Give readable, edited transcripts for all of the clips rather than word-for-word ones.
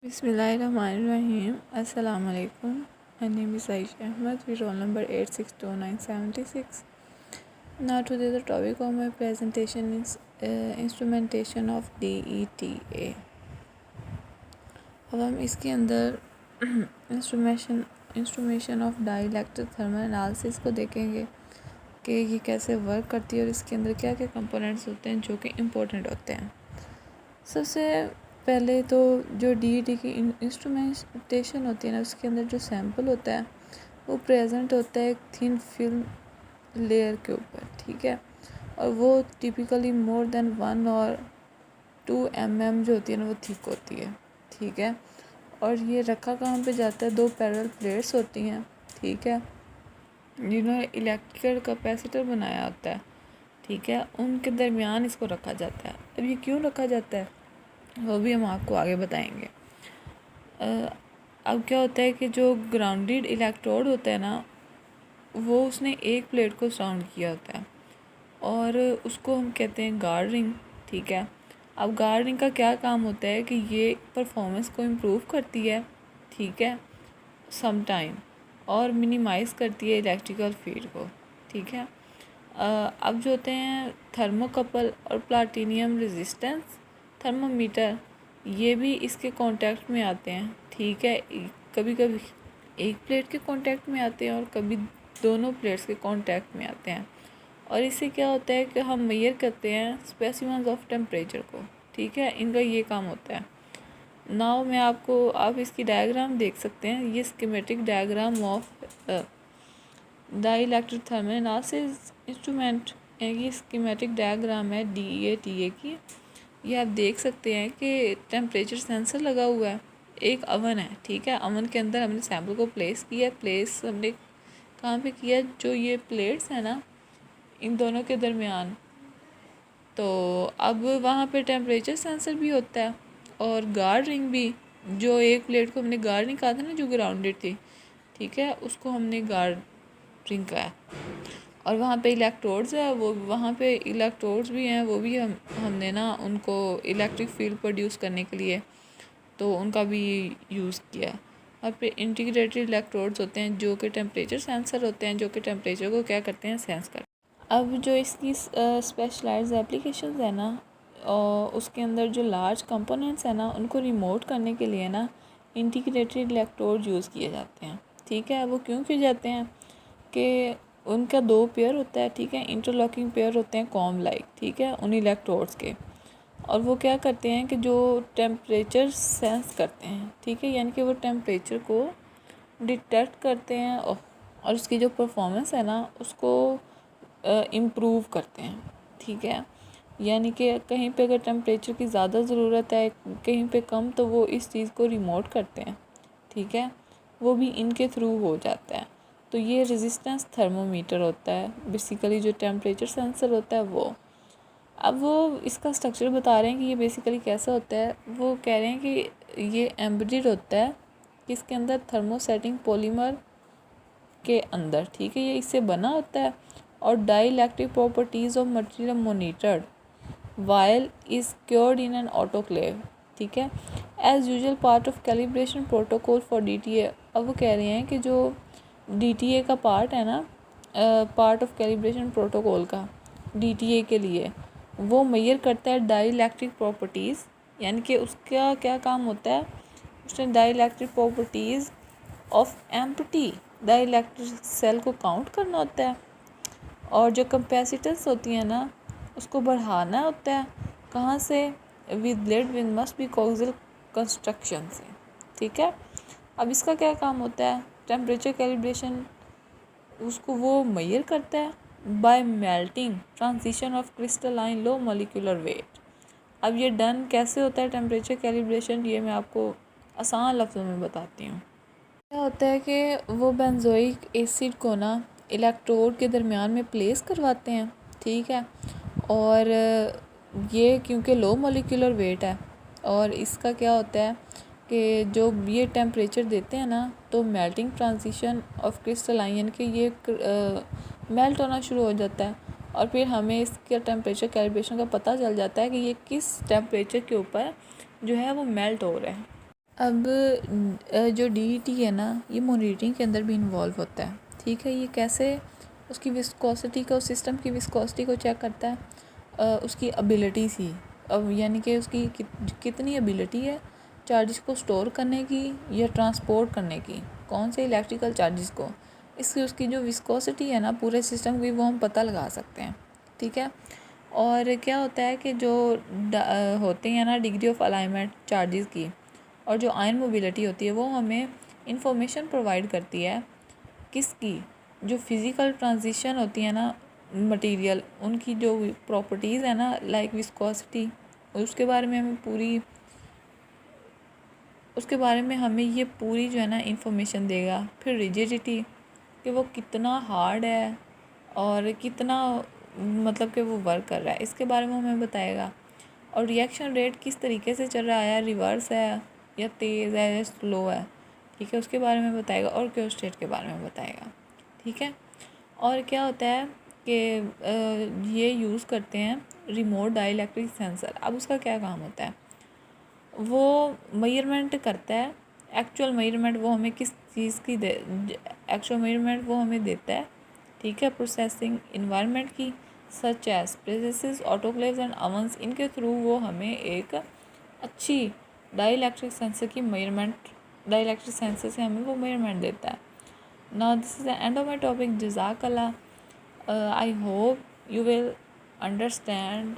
Bismillahirrahmanirrahim. Assalamu alaikum. My name is Aisha Ahmed with roll number 862976. Now today the topic of my presentation is instrumentation of DETA. अब हम इसके अंदर instrumentation of dielectric thermal analysis को देखेंगे कि ये कैसे वर्क करती है और इसके अंदर क्या क्या कंपोनेंट्स होते हैं जो कि इम्पोर्टेंट होते हैं। सबसे पहले तो जो DET की इंस्ट्रूमेंटेशन होती है ना, उसके अंदर जो सैंपल होता है वो प्रेजेंट होता है एक थिन फिल्म लेयर के ऊपर, ठीक है। और वो टिपिकली मोर देन 1 और 2 mm जो होती है ना वो थिक होती है, ठीक है। और ये रखा कहाँ पे जाता है, 2 पैरेलल प्लेट्स होती हैं, ठीक है, जिन्होंने इलेक्ट्रिकल कैपेसिटर बनाया होता है, ठीक है, उनके दरमियान इसको रखा जाता है। अब ये क्यों रखा जाता है वो भी हम आपको आगे बताएंगे। अब क्या होता है कि जो ग्राउंडेड इलेक्ट्रोड होता है ना, वो उसने एक प्लेट को सराउंड किया होता है और उसको हम कहते हैं गार्ड रिंग, ठीक है। अब गार्ड रिंग का क्या काम होता है कि ये परफॉर्मेंस को इम्प्रूव करती है, ठीक है, सम टाइम, और मिनिमाइज़ करती है इलेक्ट्रिकल फील्ड को, ठीक है। अब जो होते हैं थर्मोकपल और प्लाटिनियम रेजिस्टेंस थर्मोमीटर, ये भी इसके कांटेक्ट में आते हैं, ठीक है। कभी कभी एक प्लेट के कांटेक्ट में आते हैं और कभी दोनों प्लेट्स के कांटेक्ट में आते हैं। और इससे क्या होता है कि हम मेजर करते हैं स्पेसिमेंस ऑफ टेम्परेचर को, ठीक है, इनका ये काम होता है। नाउ मैं आपको, आप इसकी डायग्राम देख सकते हैं, ये schematic diagram of dielectric thermal analysis instrument, ये स्कीमेटिक डायग्राम है DETA की। ये आप देख सकते हैं कि टेम्परेचर सेंसर लगा हुआ है, एक अवन है, ठीक है। अवन के अंदर हमने सैम्पल को प्लेस किया, प्लेस हमने कहाँ पे किया, जो ये प्लेट्स है ना इन दोनों के दरमियान। तो अब वहाँ पे टेम्परेचर सेंसर भी होता है और गार्ड रिंग भी, जो एक प्लेट को हमने गार्ड रिंग कहा था ना जो ग्राउंडेड थी, ठीक है, उसको हमने गार्ड रिंग कहा है। और वहाँ पे इलेक्ट्रोड्स है, वो वहाँ पे इलेक्ट्रोड्स भी हैं, वो भी हमने ना उनको इलेक्ट्रिक फील्ड प्रोड्यूस करने के लिए तो उनका भी यूज़ किया। और फिर इंटीग्रेटेड इलेक्ट्रोड्स होते हैं जो कि टेम्परेचर सेंसर होते हैं, जो कि टेम्परेचर को क्या करते हैं, सेंस करते हैं। अब जो इसकी स्पेशलाइज्ड एप्लीकेशंस है ना, और उसके अंदर जो लार्ज कंपोनेंट्स हैं ना, उनको रिमोट करने के लिए ना इंटीग्रेटेड इलेक्ट्रोड यूज़ किए जाते हैं, ठीक है। वो क्यों किए जाते हैं कि उनका 2 पेयर होता है, ठीक है, इंटरलॉकिंग पेयर होते हैं कॉम लाइक, ठीक है, उन इलेक्ट्रोड्स के। और वो क्या करते हैं कि जो टेम्परेचर सेंस करते हैं, ठीक है, यानी कि वो टेम्परेचर को डिटेक्ट करते हैं और उसकी जो परफॉर्मेंस है ना उसको इम्प्रूव करते हैं, ठीक है। यानी कि कहीं पे अगर टेम्परेचर की ज़्यादा ज़रूरत है, कहीं पे कम, तो वो इस चीज़ को रिमोट करते हैं, ठीक है, वो भी इनके थ्रू हो जाता है। तो ये रेजिस्टेंस थर्मोमीटर होता है, बेसिकली जो टेम्परेचर सेंसर होता है वो। अब वो इसका स्ट्रक्चर बता रहे हैं कि ये बेसिकली कैसा होता है। वो कह रहे हैं कि ये एम्बेडेड होता है इसके अंदर थर्मोसेटिंग पॉलीमर के अंदर, ठीक है, ये इससे बना होता है। और dielectric properties of material monitored while is cured in an autoclave, ठीक है, as usual part of calibration protocol for DTA। अब वो कह रहे हैं कि जो DTA का पार्ट है ना, पार्ट ऑफ कैलिब्रेशन प्रोटोकॉल का DTA के लिए, वो मेजर करता है डाइलेक्ट्रिक प्रॉपर्टीज़, यानी कि उसका क्या काम होता है, उसने dielectric properties of empty dielectric cell को काउंट करना होता है। और जो कैपेसिटेंस होती है ना उसको बढ़ाना होता है, कहाँ से, with lead with must be coaxial construction से, ठीक है। अब इसका क्या काम होता है, टेम्परेचर कैलिब्रेशन उसको वो मेजर करता है bye melting transition of crystalline low molecular weight. अब ये डन कैसे होता है टेम्परेचर कैलिब्रेशन, ये मैं आपको आसान लफ्ज़ों में बताती हूँ। क्या होता है कि वो बेंजोइक एसिड को ना इलेक्ट्रोड के दरमियान में प्लेस करवाते हैं, ठीक है। और ये क्योंकि लो मॉलिक्यूलर वेट है, और इसका क्या होता है कि जो ये टेम्परेचर देते हैं ना, तो मेल्टिंग ट्रांजिशन ऑफ क्रिस्टलाइन, यानी कि ये मेल्ट होना शुरू हो जाता है। और फिर हमें इसके टेम्परेचर कैलिब्रेशन का पता चल जाता है कि ये किस टेम्परेचर के ऊपर जो है वो मेल्ट हो रहा है। अब जो DET है ना, ये मॉनिटरिंग के अंदर भी इन्वॉल्व होता है, ठीक है। ये कैसे उसकी विस्कोसिटी को, सिस्टम की विस्कोसिटी को चेक करता है, उसकी एबिलिटी सी, अब यानी कि उसकी कितनी एबिलिटी है चार्जेस को स्टोर करने की या ट्रांसपोर्ट करने की, कौन से इलेक्ट्रिकल चार्जेस को, इसकी उसकी जो विस्कोसिटी है ना पूरे सिस्टम की, वो हम पता लगा सकते हैं, ठीक है। और क्या होता है कि जो होते हैं ना डिग्री ऑफ अलाइनमेंट चार्जेस की, और जो आयन मोबिलिटी होती है, वो हमें इंफॉर्मेशन प्रोवाइड करती है किसकी, जो फिज़िकल ट्रांजिशन होती है ना मटेरियल, उनकी जो प्रॉपर्टीज़ है ना, लाइक विस्कोसिटी, उसके बारे में हमें ये पूरी जो है ना इंफॉर्मेशन देगा। फिर रिजिडिटी, कि वो कितना हार्ड है और कितना मतलब कि वो वर्क कर रहा है, इसके बारे में हमें बताएगा। और रिएक्शन रेट किस तरीके से चल रहा है, रिवर्स है या तेज़ है या स्लो है, ठीक है, उसके बारे में बताएगा। और क्योस्टेट के बारे में बताएगा, ठीक है। और क्या होता है कि ये यूज़ करते हैं रिमोट डाइलेक्ट्रिक सेंसर। अब उसका क्या काम होता है, वो मेजरमेंट करता है, एक्चुअल मेजरमेंट वो हमें किस चीज़ की एक्चुअल मेजरमेंट वो हमें देता है, ठीक है, प्रोसेसिंग इन्वायरमेंट की, such as presses, autoclaves and ovens, इनके थ्रू वो हमें एक अच्छी डाइलेक्ट्रिक सेंसर की मेजरमेंट, डाइलेक्ट्रिक सेंसर से हमें वो मेजरमेंट देता है। Now this is the end of my topic. जज़ाकल्लाह। I hope you will understand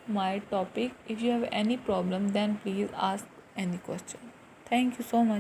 my topic. If you have any problem, then please ask any question. Thank you so much.